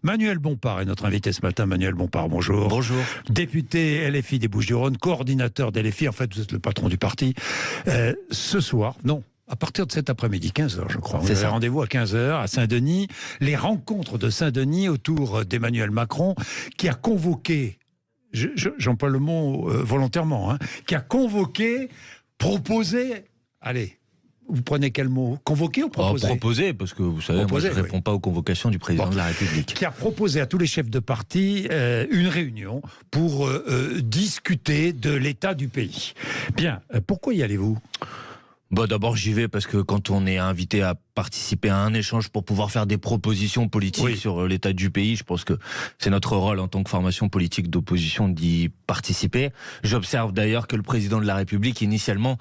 Manuel Bompard est notre invité ce matin. Manuel Bompard, bonjour. Bonjour. Député LFI des Bouches-du-Rhône, coordinateur d'LFI. En fait, vous êtes le patron du parti. Ce soir, non, à partir de cet après-midi, 15h, je crois. Vous avez rendez-vous à 15h à Saint-Denis. Les rencontres de Saint-Denis autour d'Emmanuel Macron, qui a convoqué, j'emploie le mot volontairement, qui a convoqué, proposé, allez, vous prenez quel mot? Convoqué ou proposé? Proposé, parce que vous savez, moi je ne réponds pas aux convocations du président de la République. Qui a proposé à tous les chefs de parti une réunion pour discuter de l'état du pays. Bien, pourquoi y allez-vous? D'abord j'y vais parce que quand on est invité à participer à un échange pour pouvoir faire des propositions politiques sur l'état du pays, je pense que c'est notre rôle en tant que formation politique d'opposition d'y participer. J'observe d'ailleurs que le président de la République initialement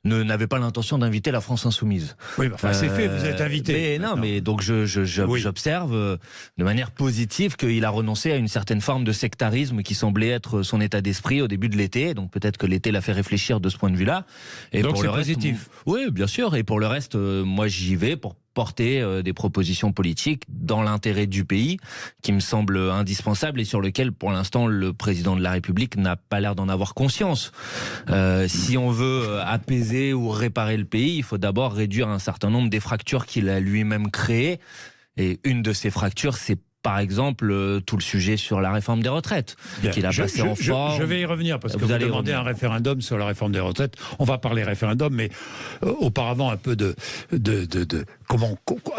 n'avait pas l'intention d'inviter la France Insoumise. Oui, enfin c'est fait, vous êtes invité. Mais donc j'observe de manière positive qu'il a renoncé à une certaine forme de sectarisme qui semblait être son état d'esprit au début de l'été. Donc peut-être que l'été l'a fait réfléchir de ce point de vue-là. Et donc c'est positif. Oui, bien sûr. Et pour le reste, moi j'y vais pour porter des propositions politiques dans l'intérêt du pays, qui me semble indispensable et sur lequel, pour l'instant, le président de la République n'a pas l'air d'en avoir conscience. Si on veut apaiser ou réparer le pays, il faut d'abord réduire un certain nombre des fractures qu'il a lui-même créées. Et une de ces fractures, c'est par exemple tout le sujet sur la réforme des retraites, qu'il a passé en forme. Je vais y revenir, parce que vous demandez un référendum sur la réforme des retraites. On va parler référendum, mais auparavant un peu de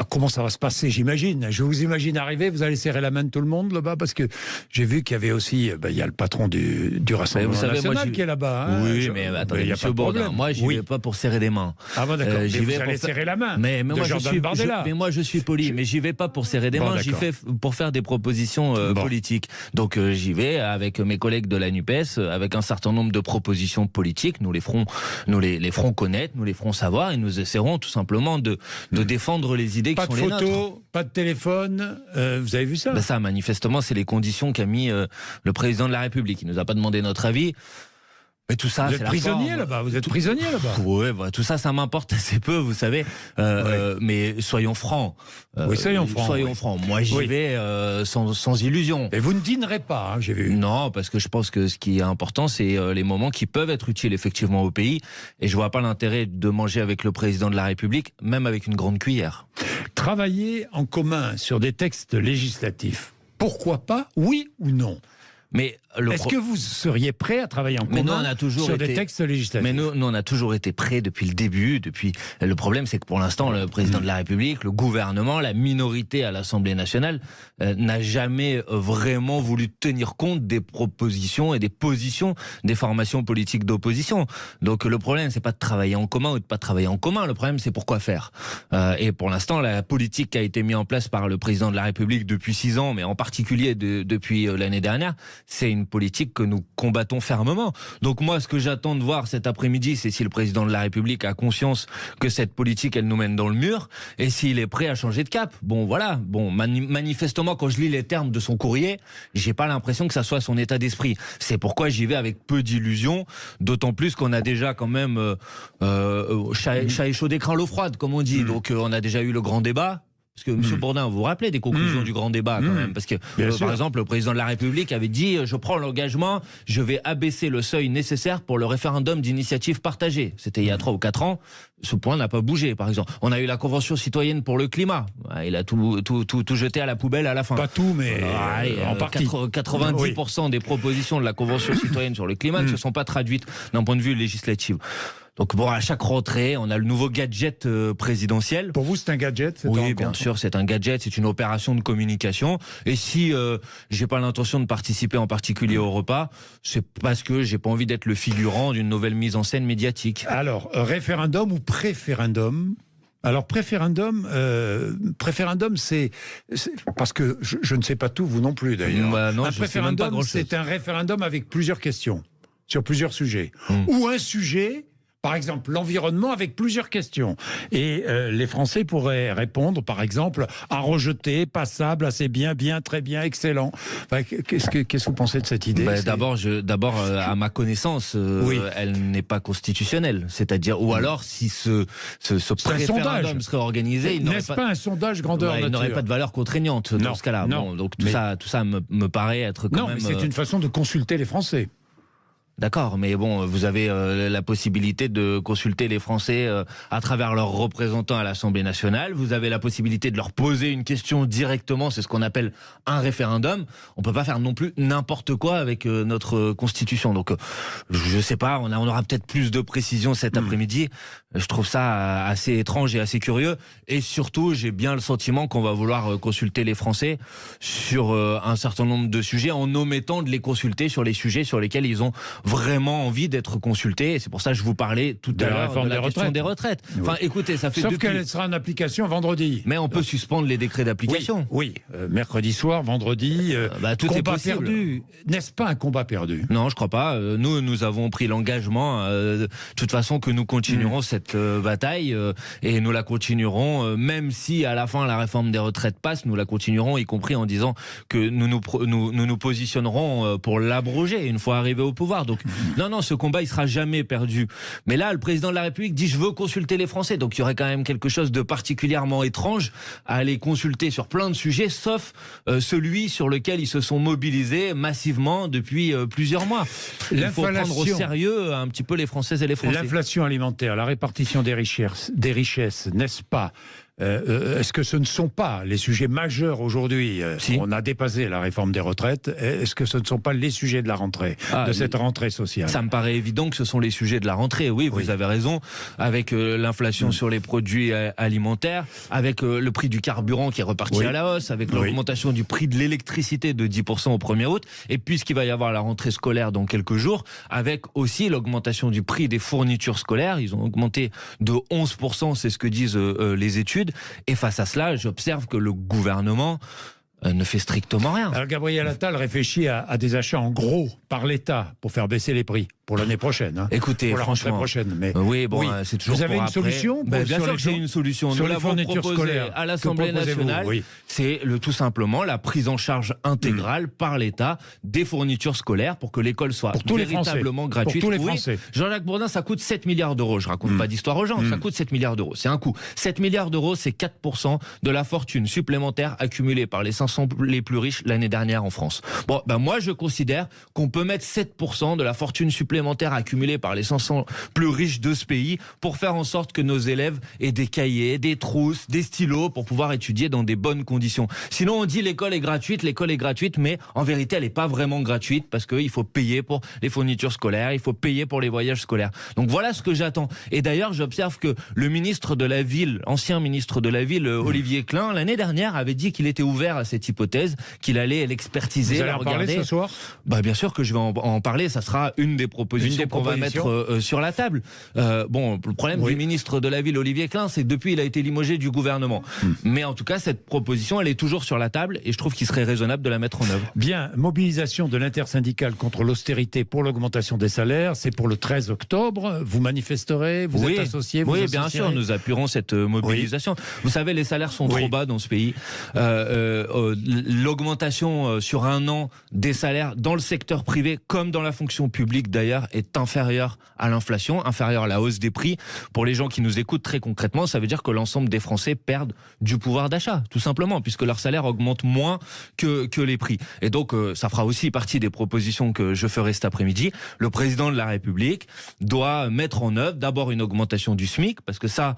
comment ça va se passer, j'imagine. Je vous imagine arriver, vous allez serrer la main de tout le monde là-bas, parce que j'ai vu qu'il y avait aussi, il y a le patron du Rassemblement national qui est là-bas. Oui, mais attendez, monsieur Bourdin, moi j'y vais pas pour serrer des mains. Ah bon, d'accord, mais vous allez serrer la main mais moi je suis poli, mais j'y vais pas pour serrer des mains, j'y vais pour faire des propositions politiques. Donc j'y vais avec mes collègues de la NUPES, avec un certain nombre de propositions politiques. Nous les ferons connaître, nous les ferons savoir, et nous essaierons tout simplement de défendre les idées qui sont les nôtres. Pas de photo, pas de téléphone, vous avez vu ça? Ça, manifestement, c'est les conditions qu'a mis le président de la République. Il nous a pas demandé notre avis. Mais tout ça, vous êtes prisonnier là-bas, vous êtes prisonnier là-bas. Oui, tout ça, ça m'importe assez peu, vous savez. Mais soyons francs. Soyons francs. Moi, j'y vais sans illusion. Et vous ne dînerez pas, j'ai vu. Non, parce que je pense que ce qui est important, c'est les moments qui peuvent être utiles effectivement au pays. Et je vois pas l'intérêt de manger avec le président de la République, même avec une grande cuillère. Travailler en commun sur des textes législatifs, pourquoi pas, oui ou non? Mais est-ce que vous seriez prêt à travailler en commun sur des textes législatifs? Mais nous, on a toujours été prêts depuis le début. Le problème, c'est que pour l'instant, le président de la République, le gouvernement, la minorité à l'Assemblée nationale n'a jamais vraiment voulu tenir compte des propositions et des positions des formations politiques d'opposition. Donc le problème, c'est pas de travailler en commun ou de pas travailler en commun. Le problème, c'est pourquoi faire. Et pour l'instant, la politique qui a été mise en place par le président de la République depuis 6 ans, mais en particulier depuis l'année dernière, c'est une politique que nous combattons fermement. Donc moi, ce que j'attends de voir cet après-midi, c'est si le président de la République a conscience que cette politique, elle nous mène dans le mur, et s'il est prêt à changer de cap. Manifestement, quand je lis les termes de son courrier, j'ai pas l'impression que ça soit son état d'esprit. C'est pourquoi j'y vais avec peu d'illusions, d'autant plus qu'on a déjà quand même chat échaudé craint l'eau froide, comme on dit. Donc on a déjà eu le grand débat. Parce que, M. Bourdin, vous vous rappelez des conclusions du grand débat, quand même? Parce que, par exemple, le président de la République avait dit « Je prends l'engagement, je vais abaisser le seuil nécessaire pour le référendum d'initiative partagée ». C'était il y a 3 ou 4 ans. Ce point n'a pas bougé, par exemple. On a eu la Convention citoyenne pour le climat. Il a tout jeté à la poubelle à la fin. Pas tout, mais en partie. 90% des propositions de la Convention citoyenne sur le climat ne se sont pas traduites d'un point de vue législatif. Donc à chaque rentrée, on a le nouveau gadget présidentiel. Pour vous, c'est un gadget? Oui, bien sûr, c'est un gadget, c'est une opération de communication. Et si j'ai pas l'intention de participer en particulier au repas, c'est parce que j'ai pas envie d'être le figurant d'une nouvelle mise en scène médiatique. Alors, référendum ou préférendum? Alors, préférendum, c'est parce que je ne sais pas tout, vous non plus d'ailleurs. Un préférendum, c'est un référendum avec plusieurs questions sur plusieurs sujets. Ou un sujet Par exemple, l'environnement avec plusieurs questions. Et les Français pourraient répondre, par exemple, à rejeter, passable, assez bien, bien, très bien, excellent. Enfin, qu'est-ce que vous pensez de cette idée? D'abord, à ma connaissance, elle n'est pas constitutionnelle. C'est-à-dire, ou alors, si ce référendum serait organisé, n'est-ce pas un sondage grandeur nature? Il n'aurait pas de valeur contraignante dans ce cas-là. Non, donc tout ça me paraît être quand même... Non, mais c'est une façon de consulter les Français. D'accord, mais bon, vous avez la possibilité de consulter les Français à travers leurs représentants à l'Assemblée nationale. Vous avez la possibilité de leur poser une question directement. C'est ce qu'on appelle un référendum. On peut pas faire non plus n'importe quoi avec notre Constitution. Donc, je sais pas. On aura peut-être plus de précisions cet après-midi. Je trouve ça assez étrange et assez curieux. Et surtout, j'ai bien le sentiment qu'on va vouloir consulter les Français sur un certain nombre de sujets en omettant de les consulter sur les sujets sur lesquels ils ont vraiment envie d'être consultés. Et c'est pour ça que je vous parlais tout à l'heure de la question des retraites. Enfin, écoutez, ça fait Sauf qu'elle sera en application vendredi. Mais on peut suspendre les décrets d'application. Oui, mercredi soir, vendredi, tout combat est possible. Perdu. N'est-ce pas un combat perdu? Non, je crois pas. Nous avons pris l'engagement, de toute façon, que nous continuerons cette bataille et nous la continuerons, même si à la fin la réforme des retraites passe, nous la continuerons, y compris en disant que nous nous positionnerons pour l'abroger une fois arrivé au pouvoir. Donc non, ce combat il sera jamais perdu. Mais là, le président de la République dit je veux consulter les Français. Donc il y aurait quand même quelque chose de particulièrement étrange à aller consulter sur plein de sujets, sauf celui sur lequel ils se sont mobilisés massivement depuis plusieurs mois. Il faut prendre au sérieux un petit peu les Françaises et les Français. L'inflation alimentaire, la répartition des richesses, n'est-ce pas? Est-ce que ce ne sont pas les sujets majeurs aujourd'hui? Si. On a dépassé la réforme des retraites. Est-ce que ce ne sont pas les sujets de la rentrée, de cette rentrée sociale? Ça me paraît évident que ce sont les sujets de la rentrée. Oui, vous avez raison. Avec l'inflation sur les produits alimentaires, avec le prix du carburant qui est reparti à la hausse, avec l'augmentation du prix de l'électricité de 10% au 1er août, et puisqu'il va y avoir la rentrée scolaire dans quelques jours, avec aussi l'augmentation du prix des fournitures scolaires. Ils ont augmenté de 11%, c'est ce que disent les études. Et face à cela, j'observe que le gouvernement ne fait strictement rien. Alors Gabriel Attal réfléchit à des achats en gros par l'État pour faire baisser les prix pour l'année prochaine. Hein. Écoutez, pour la rentrée franchement, prochaine. Mais c'est toujours. Vous avez une solution Bien sûr que j'ai une solution. Nous l'avons proposé à l'Assemblée nationale. C'est tout simplement la prise en charge intégrale par l'État des fournitures scolaires pour que l'école soit véritablement gratuite. Pour tous les Français. Jean-Jacques Bourdin, ça coûte 7 milliards d'euros. Je raconte pas d'histoire aux gens. Ça coûte 7 milliards d'euros. C'est un coût. 7 milliards d'euros, c'est 4% de la fortune supplémentaire accumulée par les 500 les plus riches l'année dernière en France. Bon, moi je considère qu'on peut mettre 7% de la fortune supplémentaire accumulée par les 500 plus riches de ce pays pour faire en sorte que nos élèves aient des cahiers, des trousses, des stylos pour pouvoir étudier dans des bonnes conditions. Sinon on dit l'école est gratuite, mais en vérité elle n'est pas vraiment gratuite parce qu'il faut payer pour les fournitures scolaires, il faut payer pour les voyages scolaires. Donc voilà ce que j'attends. Et d'ailleurs j'observe que le ministre de la Ville, ancien ministre de la Ville, Olivier Klein, l'année dernière avait dit qu'il était ouvert à cette hypothèse, qu'il allait l'expertiser. Vous allez en parler ce soir? Bien sûr que je vais en parler, ça sera une des propositions qu'on va mettre sur la table. Le problème du ministre de la Ville, Olivier Klein, c'est que depuis il a été limogé du gouvernement. Mais en tout cas, cette proposition, elle est toujours sur la table et je trouve qu'il serait raisonnable de la mettre en œuvre. Bien, mobilisation de l'intersyndicale contre l'austérité pour l'augmentation des salaires, c'est pour le 13 octobre. Vous manifesterez, vous êtes associés, vous Oui, bien sûr, nous appuierons cette mobilisation. Vous savez, les salaires sont trop bas dans ce pays. L'augmentation sur un an des salaires dans le secteur privé, comme dans la fonction publique d'ailleurs, est inférieure à l'inflation, inférieure à la hausse des prix. Pour les gens qui nous écoutent très concrètement, ça veut dire que l'ensemble des Français perdent du pouvoir d'achat, tout simplement, puisque leur salaire augmente moins que les prix. Et donc, ça fera aussi partie des propositions que je ferai cet après-midi. Le président de la République doit mettre en œuvre d'abord une augmentation du SMIC, parce que ça,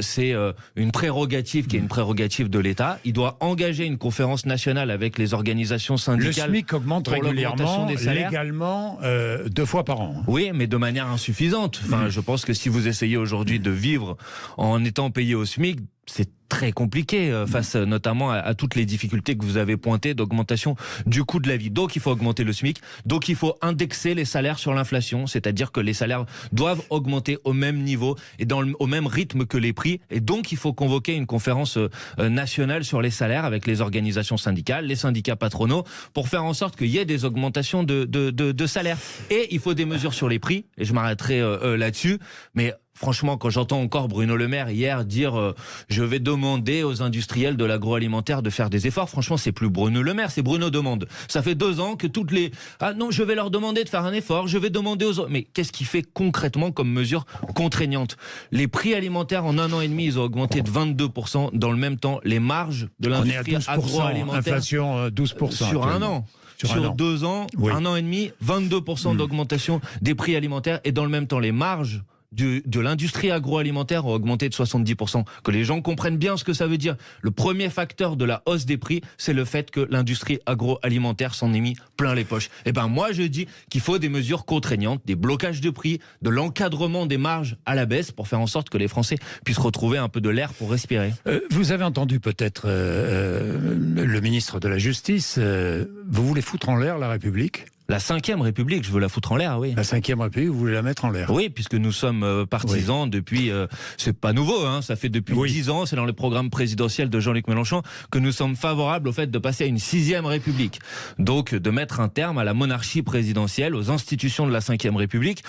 c'est une prérogative qui est une prérogative de l'État. Il doit engager une conférence nationale avec les organisations syndicales. Le SMIC augmente régulièrement, légalement, 2 fois par an. Oui, mais de manière insuffisante. Enfin, je pense que si vous essayez aujourd'hui de vivre en étant payé au SMIC, c'est très compliqué face notamment à toutes les difficultés que vous avez pointées d'augmentation du coût de la vie. Donc il faut augmenter le SMIC, donc il faut indexer les salaires sur l'inflation, c'est-à-dire que les salaires doivent augmenter au même niveau et au même rythme que les prix, et donc il faut convoquer une conférence nationale sur les salaires avec les organisations syndicales, les syndicats patronaux, pour faire en sorte qu'il y ait des augmentations de salaires. Et il faut des mesures sur les prix, et je m'arrêterai là-dessus, mais franchement, quand j'entends encore Bruno Le Maire hier dire je vais demander aux industriels de l'agroalimentaire de faire des efforts, franchement, c'est plus Bruno Le Maire, c'est Bruno Demande. Ça fait 2 ans que toutes les... Ah non, je vais leur demander de faire un effort, je vais demander aux... Mais qu'est-ce qu'il fait concrètement comme mesure contraignante? Les prix alimentaires en 1 an et demi, ils ont augmenté de 22%. Dans le même temps, les marges de l'industrie agroalimentaire... Inflation 12%. Sur un an. Sur 2 ans, oui. 1 an et demi, 22% d'augmentation des prix alimentaires, et dans le même temps, les marges de l'industrie agroalimentaire ont augmenté de 70%. Que les gens comprennent bien ce que ça veut dire. Le premier facteur de la hausse des prix, c'est le fait que l'industrie agroalimentaire s'en est mis plein les poches. Et ben moi je dis qu'il faut des mesures contraignantes, des blocages de prix, de l'encadrement des marges à la baisse pour faire en sorte que les Français puissent retrouver un peu de l'air pour respirer. Vous avez entendu peut-être le ministre de la Justice. Vous voulez foutre en l'air la République ? La 5e République, je veux la foutre en l'air, oui. La 5e République, vous voulez la mettre en l'air? Oui, puisque nous sommes partisans depuis... c'est pas nouveau, hein, ça fait depuis 10 ans, c'est dans le programme présidentiel de Jean-Luc Mélenchon, que nous sommes favorables au fait de passer à une 6e République. Donc, de mettre un terme à la monarchie présidentielle, aux institutions de la 5e République,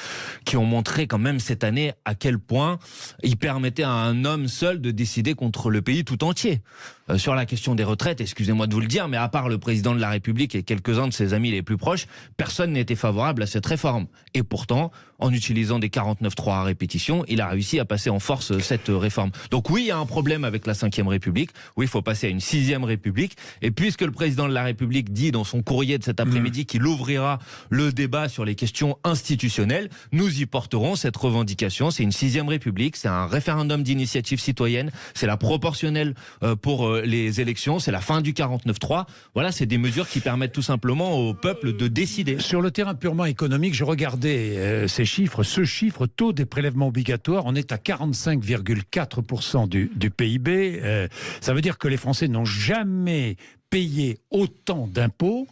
qui ont montré quand même cette année à quel point ils permettaient à un homme seul de décider contre le pays tout entier. Sur la question des retraites, excusez-moi de vous le dire, mais à part le président de la République et quelques-uns de ses amis les plus proches, personne n'était favorable à cette réforme. Et pourtant, en utilisant des 49.3 à répétition, il a réussi à passer en force cette réforme. Donc oui, il y a un problème avec la 5e République. Oui, il faut passer à une 6e République. Et puisque le président de la République dit dans son courrier de cet après-midi qu'il ouvrira le débat sur les questions institutionnelles, nous y porterons cette revendication. C'est une 6e République, c'est un référendum d'initiative citoyenne, c'est la proportionnelle pour les élections, c'est la fin du 49.3. Voilà, c'est des mesures qui permettent tout simplement au peuple de décider. Sur le terrain purement économique, je regardais ces chiffres. Ce chiffre, taux des prélèvements obligatoires, on est à 45,4% du PIB. Ça veut dire que les Français n'ont jamais payé autant d'impôts.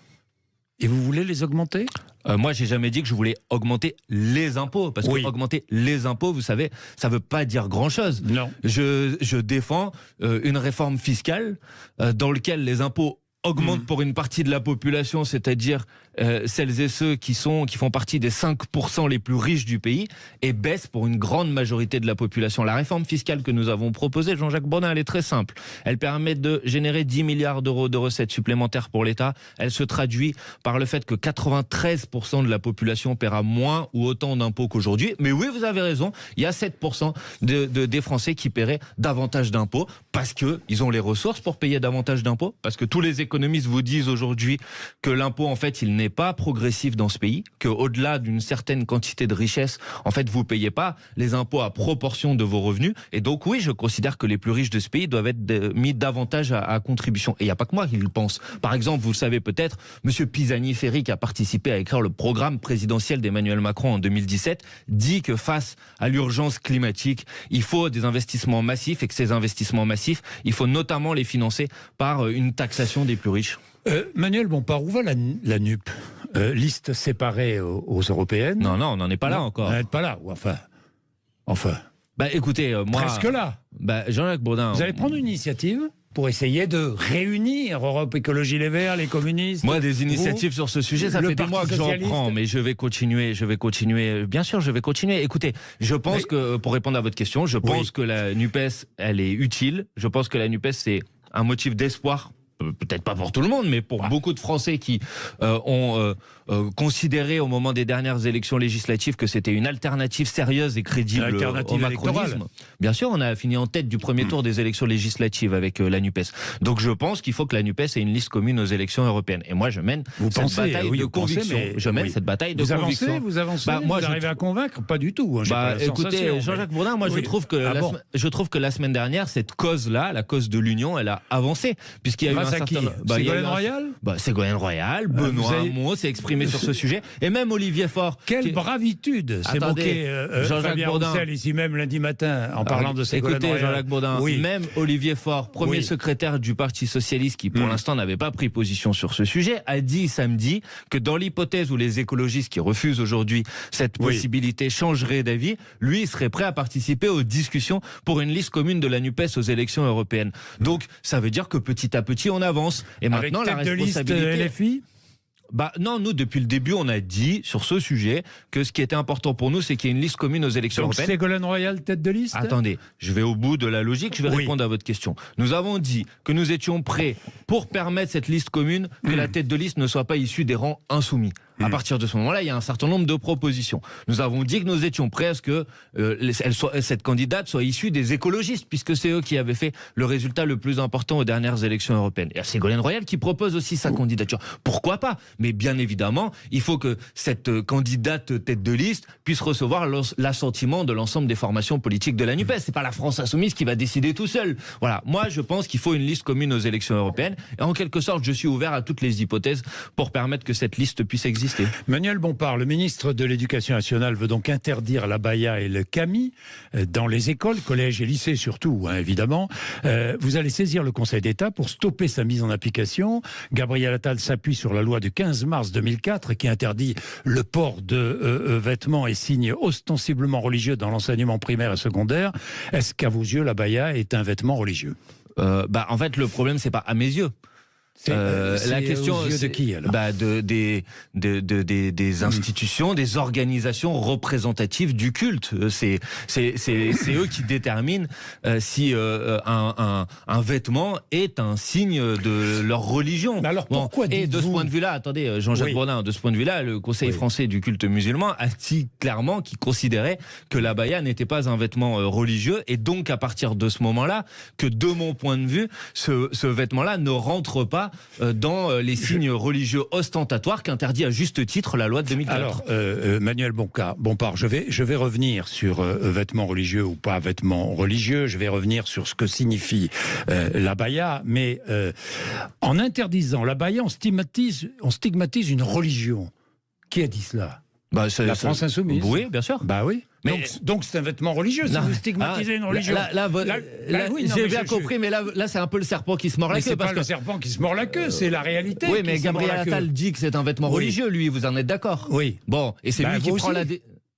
Et vous voulez les augmenter ? Moi, j'ai jamais dit que je voulais augmenter les impôts, parce que augmenter les impôts, vous savez, ça veut pas dire grand-chose. Non. Je défends une réforme fiscale dans laquelle les impôts augmentent pour une partie de la population, c'est-à-dire celles et ceux qui font partie des 5% les plus riches du pays, et baissent pour une grande majorité de la population. La réforme fiscale que nous avons proposée, Jean-Jacques Bourdin, elle est très simple. Elle permet de générer 10 milliards d'euros de recettes supplémentaires pour l'État. Elle se traduit par le fait que 93% de la population paiera moins ou autant d'impôts qu'aujourd'hui. Mais oui, vous avez raison, il y a 7% des Français qui paieraient davantage d'impôts parce qu'ils ont les ressources pour payer davantage d'impôts, parce que tous les économistes vous disent aujourd'hui que l'impôt, en fait, il n'est pas progressif dans ce pays, qu'au-delà d'une certaine quantité de richesse, en fait, vous payez pas les impôts à proportion de vos revenus. Et donc, oui, je considère que les plus riches de ce pays doivent être mis davantage à contribution. Et il n'y a pas que moi qui le pense. Par exemple, vous le savez peut-être, Monsieur Pisani-Ferry, qui a participé à écrire le programme présidentiel d'Emmanuel Macron en 2017, dit que face à l'urgence climatique, il faut des investissements massifs, et que ces investissements massifs, il faut notamment les financer par une taxation des plus riches. Manuel Bompard, où va la NUP? Liste séparée aux européennes? Non, on n'en est pas là encore. On n'en est pas là, ou enfin. Bah écoutez, moi... Presque là. Bah, Jean-Jacques Bourdin... Vous allez prendre une initiative pour essayer de réunir Europe Écologie Les Verts, les communistes? Moi, des initiatives sur ce sujet, ça fait des mois que j'en prends, mais je vais continuer. Bien sûr, je vais continuer. Écoutez, je pense que, pour répondre à votre question, je pense que la NUPES, elle est utile. Je pense que la NUPES, c'est un motif d'espoir. Peut-être pas pour tout le monde, mais pour beaucoup de Français qui ont considéré au moment des dernières élections législatives que c'était une alternative sérieuse et crédible au macronisme. Bien sûr, on a fini en tête du premier tour des élections législatives avec la NUPES. Donc je pense qu'il faut que la NUPES ait une liste commune aux élections européennes. Et moi, je mène cette bataille de conviction. Cette bataille de conviction. Vous avancez, vous arrivez à convaincre? Pas du tout. Écoutez, Jean-Jacques Bourdin, moi je trouve que la semaine dernière, cette cause-là, la cause de l'union, elle a avancé, puisqu'il y a eu à qui? Ségolène Royal? Ségolène Royal, Benoît Hamon s'est exprimé sur ce sujet, et même Olivier Faure. Quelle bravitude s'est moqué Fabien Roussel ici même lundi matin en parlant de Ségolène Royal. Écoutez Jean-Jacques Bourdin, même Olivier Faure, premier secrétaire du Parti Socialiste, qui pour l'instant n'avait pas pris position sur ce sujet, a dit samedi que dans l'hypothèse où les écologistes qui refusent aujourd'hui cette possibilité changeraient d'avis, lui serait prêt à participer aux discussions pour une liste commune de la NUPES aux élections européennes. Donc ça veut dire que petit à petit on avance. Et maintenant la responsabilité. De liste LFI ? Non, nous, depuis le début, on a dit sur ce sujet que ce qui était important pour nous, c'est qu'il y ait une liste commune aux élections européennes. Donc Ségolène Royal, tête de liste ? Attendez, je vais au bout de la logique, je vais répondre à votre question. Nous avons dit que nous étions prêts pour permettre cette liste commune, que la tête de liste ne soit pas issue des rangs insoumis. À partir de ce moment-là, il y a un certain nombre de propositions. Nous avons dit que nous étions prêts à ce que cette candidate soit issue des écologistes, puisque c'est eux qui avaient fait le résultat le plus important aux dernières élections européennes. Il y a Ségolène Royal qui propose aussi sa candidature. Pourquoi pas ? Mais bien évidemment, il faut que cette candidate tête de liste puisse recevoir l'assentiment de l'ensemble des formations politiques de la NUPES. C'est pas la France insoumise qui va décider tout seul. Voilà. Moi, je pense qu'il faut une liste commune aux élections européennes. Et en quelque sorte, je suis ouvert à toutes les hypothèses pour permettre que cette liste puisse exister. Manuel Bompard, le ministre de l'Éducation nationale, veut donc interdire l'abaya et le camis dans les écoles, collèges et lycées surtout, évidemment. Vous allez saisir le Conseil d'État pour stopper sa mise en application. Gabriel Attal s'appuie sur la loi du 15 mars 2004 qui interdit le port de vêtements et signes ostensiblement religieux dans l'enseignement primaire et secondaire. Est-ce qu'à vos yeux, l'abaya est un vêtement religieux ? En fait, le problème, c'est pas à mes yeux. La question aux yeux de qui alors ? Des institutions, des organisations représentatives du culte. C'est eux qui déterminent si un vêtement est un signe de leur religion. Mais alors pourquoi et de ce point de vue-là, attendez, Jean-Jacques Bourdin, de ce point de vue-là, le Conseil français du culte musulman a dit clairement qu'il considérait que l'abaya n'était pas un vêtement religieux, et donc à partir de ce moment-là, que de mon point de vue, ce vêtement-là ne rentre pas dans les signes religieux ostentatoires qu'interdit à juste titre la loi de 2004. Alors, Manuel Bompard, je vais revenir sur vêtements religieux ou pas vêtements religieux, je vais revenir sur ce que signifie l'abaya, mais en interdisant l'abaya, on stigmatise une religion. Qui a dit cela ? La France insoumise. Oui, bien sûr. Oui. Mais donc c'est un vêtement religieux, si vous stigmatisez une religion. J'ai bien compris, mais là c'est un peu le serpent qui se mord la queue. C'est pas le serpent qui se mord la queue, c'est la réalité. Oui, mais Gabriel Attal dit que c'est un vêtement religieux, lui, vous en êtes d'accord ? Oui. Bon, et c'est lui qui prend la...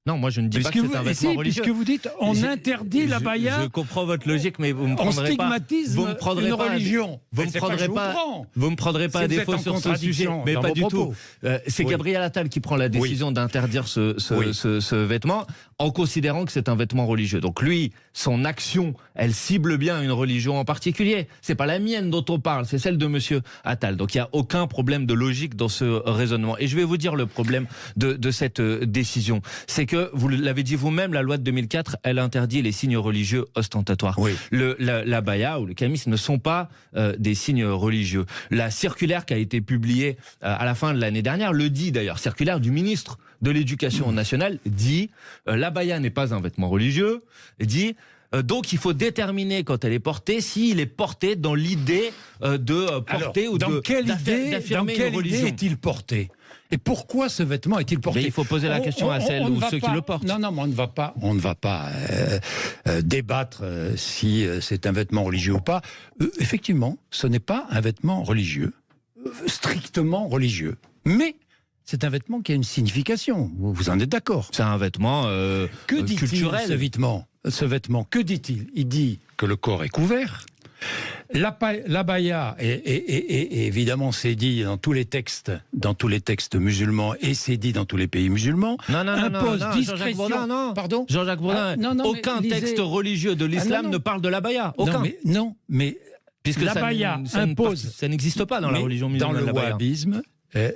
Non, moi je ne dis pas que c'est un vêtement religieux. Puisque vous dites on interdit l'abaya. Je comprends votre logique, mais vous me prendrez pas. Vous me prendrez une religion. Vous me prendrez pas à défaut sur ce sujet, mais pas du tout. C'est Gabriel Attal qui prend la décision d'interdire ce vêtement en considérant que c'est un vêtement religieux. Donc lui, son action, elle cible bien une religion en particulier. C'est pas la mienne dont on parle, c'est celle de Monsieur Attal. Donc il y a aucun problème de logique dans ce raisonnement. Et je vais vous dire le problème de cette décision, c'est que vous l'avez dit vous-même, la loi de 2004, elle interdit les signes religieux ostentatoires. Oui. L'abaya ou le camis ne sont pas des signes religieux. La circulaire qui a été publiée à la fin de l'année dernière le dit d'ailleurs, circulaire du ministre de l'Éducation nationale dit l'abaya n'est pas un vêtement religieux, dit donc il faut déterminer quand elle est portée s'il est porté dans l'idée de porter ou d'affirmer une religion. Idée est-il porté ? Et pourquoi ce vêtement est-il porté ? Mais il faut poser la question à celles ou ceux qui le portent. Non, mais on ne va pas débattre si c'est un vêtement religieux ou pas. Effectivement, ce n'est pas un vêtement religieux, strictement religieux. Mais c'est un vêtement qui a une signification. Vous en êtes d'accord ? C'est un vêtement culturel. Que dit-il, ce vêtement, que dit-il ? Il dit que le corps est couvert. L'abaya, et évidemment c'est dit dans tous les textes musulmans, et c'est dit dans tous les pays musulmans, impose discrétion. Jean-Jacques Bourdin, aucun texte religieux de l'islam ne parle de l'abaya. Aucun. Non, mais puisque l'abaya impose... Ça n'existe pas dans la religion musulmane. Dans le wahhabisme,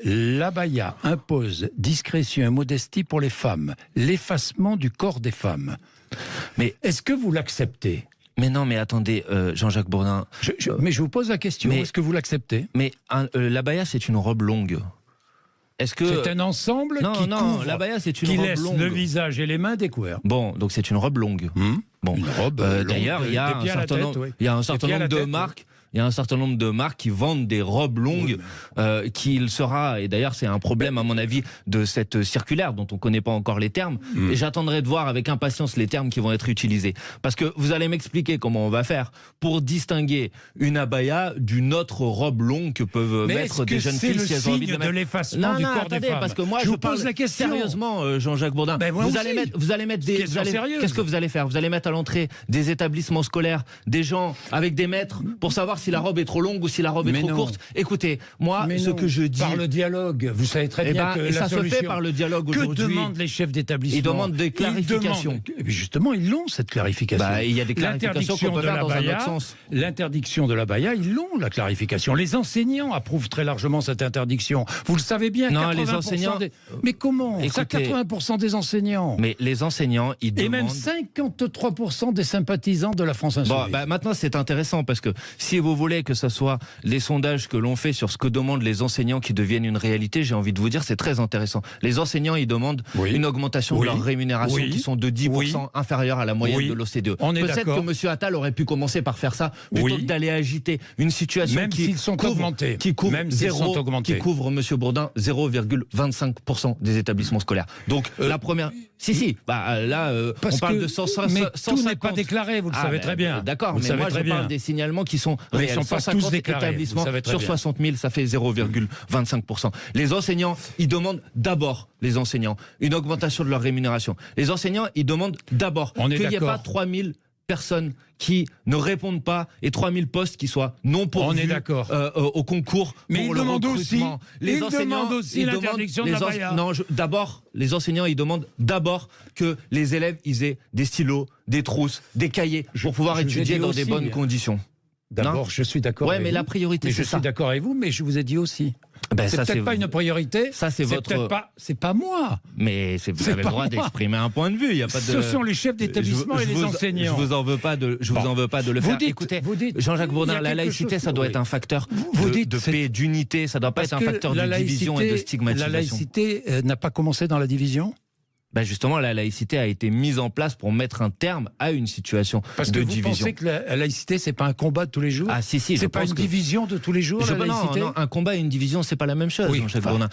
l'abaya impose discrétion et modestie pour les femmes, l'effacement du corps des femmes. Mais est-ce que vous l'acceptez ? Mais non, mais attendez, Jean-Jacques Bourdin... mais je vous pose la question, est-ce que vous l'acceptez ? Mais l'abaya, c'est une robe longue. Est-ce que... C'est un ensemble Non, l'abaya, c'est une robe longue. Qui laisse le visage et les mains découverts. Bon, donc c'est une robe longue. Bon. Une robe d'ailleurs, il y a un certain nombre de marques... il y a un certain nombre de marques qui vendent des robes longues, qu'il sera, et d'ailleurs c'est un problème à mon avis de cette circulaire dont on ne connaît pas encore les termes, et j'attendrai de voir avec impatience les termes qui vont être utilisés. Parce que vous allez m'expliquer comment on va faire pour distinguer une abaya d'une autre robe longue que peuvent mettre des jeunes filles si elles ont envie de mettre. L'effacement du corps des femmes. Parce que moi je vous parle pose la question sérieusement, Jean-Jacques Bourdin. Vous allez mettre des. Qu'est-ce que vous allez faire? Vous allez mettre à l'entrée des établissements scolaires des gens avec des mètres pour savoir si la robe est trop longue ou si la robe est trop courte. Écoutez, moi, ce que je dis. Par le dialogue, vous savez très bien que ça se fait par le dialogue aujourd'hui. Que demandent les chefs d'établissement? Ils demandent des clarifications. Justement, ils l'ont cette clarification. Il y a des clarifications qu'on peut faire dans un autre sens. L'interdiction de l'abaya, ils l'ont la clarification. Les enseignants approuvent très largement cette interdiction. Vous le savez bien. Non, les enseignants. Mais comment? Écoutez, 80% des enseignants. Mais les enseignants, ils demandent. Et même 53% des sympathisants de la France Insoumise. Maintenant, c'est intéressant parce que si vous voulez que ce soit les sondages que l'on fait sur ce que demandent les enseignants qui deviennent une réalité, j'ai envie de vous dire, c'est très intéressant. Les enseignants, ils demandent une augmentation de leur rémunération qui sont de 10% inférieure à la moyenne de l'OCDE. Peut-être que M. Attal aurait pu commencer par faire ça plutôt que d'aller agiter une situation même s'ils sont augmentés. Qui couvre qui couvre, M. Bourdin, 0,25% des établissements scolaires. Donc la première. On parle de 150. Mais tout n'est pas déclaré, vous le savez très bien. D'accord, mais moi je parle des signalements qui sont réels. Ils ne sont pas tous déclarés, établissements sur 60 000, ça fait 0,25%. Les enseignants, ils demandent d'abord, une augmentation de leur rémunération. Les enseignants, ils demandent d'abord qu'il n'y ait pas 3 000 personnes qui ne répondent pas et 3000 postes qui soient non pourvus au concours pour le recrutement. Ils demandent aussi l'interdiction de l'abaya. D'abord, les enseignants, ils demandent d'abord que les élèves ils aient des stylos, des trousses, des cahiers pour pouvoir étudier dans des bonnes conditions. D'abord, je suis d'accord avec vous. Mais la priorité, c'est ça. Je suis d'accord avec vous, mais je vous ai dit aussi. C'est peut-être pas une priorité. Ça, c'est votre. C'est pas moi. Mais vous avez le droit d'exprimer un point de vue. Il y a pas de. Ce sont les chefs d'établissement et les enseignants. Je vous en veux pas de le faire. Écoutez, Jean-Jacques Bourdin, la laïcité, ça doit être un facteur de paix et d'unité. Ça doit pas être un facteur de division et de stigmatisation. La laïcité n'a pas commencé dans la division. Justement, la laïcité a été mise en place pour mettre un terme à une situation de division. Vous pensez que la laïcité, c'est pas un combat de tous les jours? C'est pas une division de tous les jours, la laïcité? Non, un combat et une division, c'est pas la même chose, Jean-Jacques Bourdin.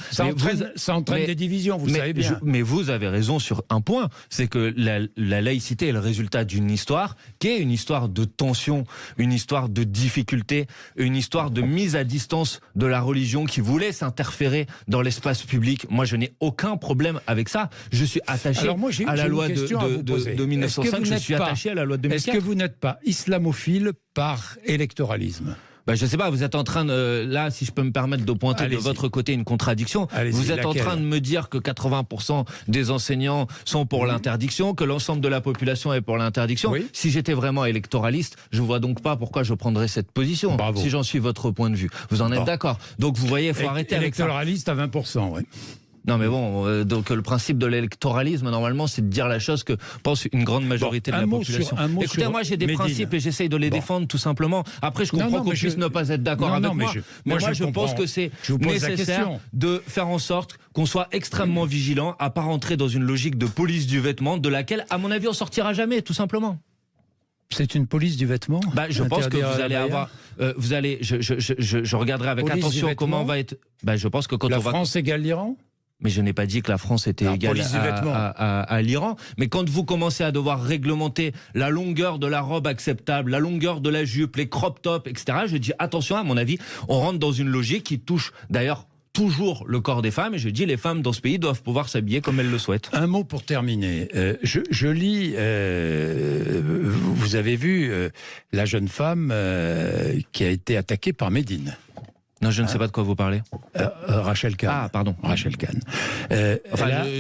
Ça entraîne des divisions, vous le savez bien. Mais vous avez raison sur un point, c'est que la laïcité est le résultat d'une histoire qui est une histoire de tension, une histoire de difficulté, une histoire de mise à distance de la religion qui voulait s'interférer dans l'espace public. Moi, je n'ai aucun problème avec ça. Je suis attaché à la loi de 1905, je suis attaché à la loi de 2004. Est-ce que vous n'êtes pas islamophile par électoralisme? Je ne sais pas, vous êtes en train de, là, si je peux me permettre de pointer de votre côté une contradiction, vous êtes en train de me dire que 80% des enseignants sont pour l'interdiction, que l'ensemble de la population est pour l'interdiction. Oui. Si j'étais vraiment électoraliste, je ne vois donc pas pourquoi je prendrais cette position, si j'en suis votre point de vue. Vous en êtes d'accord? Donc vous voyez, il faut arrêter avec ça. Électoraliste à 20%, oui. Non mais bon, donc le principe de l'électoralisme, normalement, c'est de dire la chose que pense une grande majorité de la population. Écoutez, moi j'ai des principes et j'essaye de les défendre tout simplement. Après, je comprends qu'on puisse ne pas être d'accord avec moi, mais moi je pense que c'est nécessaire de faire en sorte qu'on soit extrêmement vigilant à pas rentrer dans une logique de police du vêtement de laquelle, à mon avis, on sortira jamais, tout simplement. C'est une police du vêtement. Je pense que vous allez avoir, je regarderai avec attention comment va être. Je pense que quand la France égale l'Iran. Mais je n'ai pas dit que la France était égale à l'Iran. Mais quand vous commencez à devoir réglementer la longueur de la robe acceptable, la longueur de la jupe, les crop tops, etc., je dis attention, à mon avis, on rentre dans une logique qui touche d'ailleurs toujours le corps des femmes. Et je dis les femmes dans ce pays doivent pouvoir s'habiller comme elles le souhaitent. Un mot pour terminer. Je lis, vous avez vu la jeune femme qui a été attaquée par Médine. Non, je ne sais pas de quoi vous parlez. Rachel Kahn. Ah, pardon. Rachel Kahn.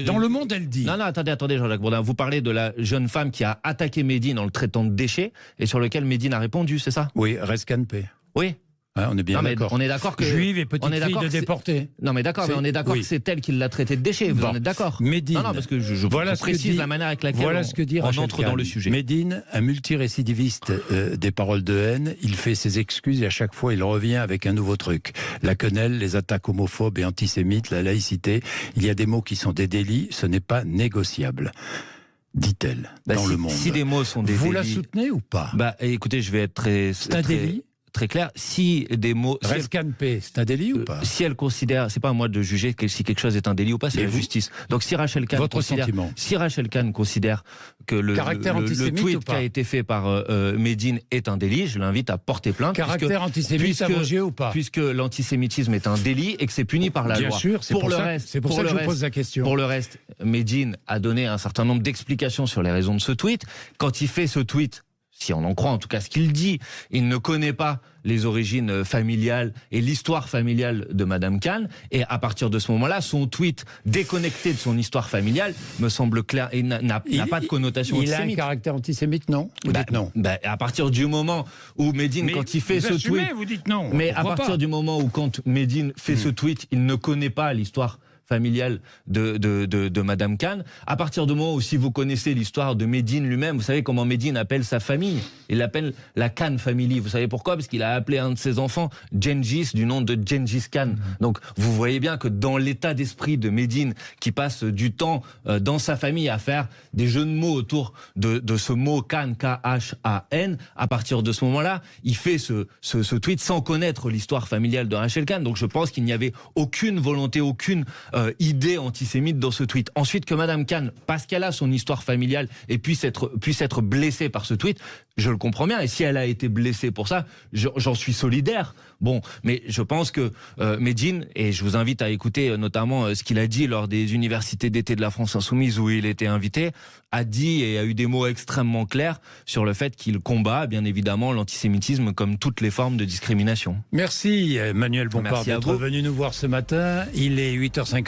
Dans Le Monde, elle dit... Non, attendez, Jean-Jacques Bourdin. Vous parlez de la jeune femme qui a attaqué Médine en le traitant de déchet et sur lequel Médine a répondu, c'est ça? Oui, Rescanpé. Oui. On est bien d'accord. On est d'accord que juive et petite fille de déportés. Non mais d'accord, mais on est d'accord que c'est elle qui l'a traité de déchet. Vous en êtes d'accord? Médine. Non, parce que je précise la manière avec laquelle on entre dans le sujet. Médine, un multirécidiviste des paroles de haine, il fait ses excuses et à chaque fois il revient avec un nouveau truc. La quenelle, les attaques homophobes et antisémites, la laïcité. Il y a des mots qui sont des délits, ce n'est pas négociable. Dit-elle dans Le Monde. Si des mots sont des délits... Vous la soutenez ou pas? Écoutez, je vais être très... C'est un délit? très clair. Si des mots... Rescan-P, c'est un délit ou pas? Si elle considère, c'est pas à moi de juger si quelque chose est un délit ou pas, c'est la justice. Donc si Rachel Kahn considère que le tweet qui a été fait par Médine est un délit, je l'invite à porter plainte. Caractère antisémite à vos yeux ou pas? Puisque l'antisémitisme est un délit et que c'est puni par la loi. Bien sûr, c'est pour ça que je vous pose la question. Pour le reste, Médine a donné un certain nombre d'explications sur les raisons de ce tweet. Quand il fait ce tweet, si on en croit en tout cas ce qu'il dit, il ne connaît pas les origines familiales et l'histoire familiale de Madame Kahn, et à partir de ce moment-là, son tweet déconnecté de son histoire familiale me semble clair et n'a pas de connotation antisémite. Il a un caractère antisémite, non? Vous dites non. À partir du moment où Médine, quand il fait ce tweet, vous dites non. Mais à partir du moment où quand Médine fait ce tweet, il ne connaît pas l'histoire familiale de Madame Kahn. À partir du moment où, si vous connaissez l'histoire de Médine lui-même, vous savez comment Médine appelle sa famille. Il l'appelle la Kahn Family. Vous savez pourquoi? Parce qu'il a appelé un de ses enfants Gengis, du nom de Gengis Khan. Donc vous voyez bien que dans l'état d'esprit de Médine, qui passe du temps dans sa famille à faire des jeux de mots autour de ce mot Khan, K-H-A-N, à partir de ce moment-là, il fait ce tweet sans connaître l'histoire familiale de Rachel Kahn. Donc je pense qu'il n'y avait aucune volonté, aucune idée antisémite dans ce tweet. Ensuite, que Madame Kahn, parce qu'elle a son histoire familiale et puisse être blessée par ce tweet, je le comprends bien. Et si elle a été blessée pour ça, j'en suis solidaire. Bon, mais je pense que Médine, et je vous invite à écouter notamment ce qu'il a dit lors des universités d'été de la France Insoumise où il était invité, a dit et a eu des mots extrêmement clairs sur le fait qu'il combat, bien évidemment, l'antisémitisme comme toutes les formes de discrimination. Merci Manuel Bompard d'être venu nous voir ce matin. Il est 8h58.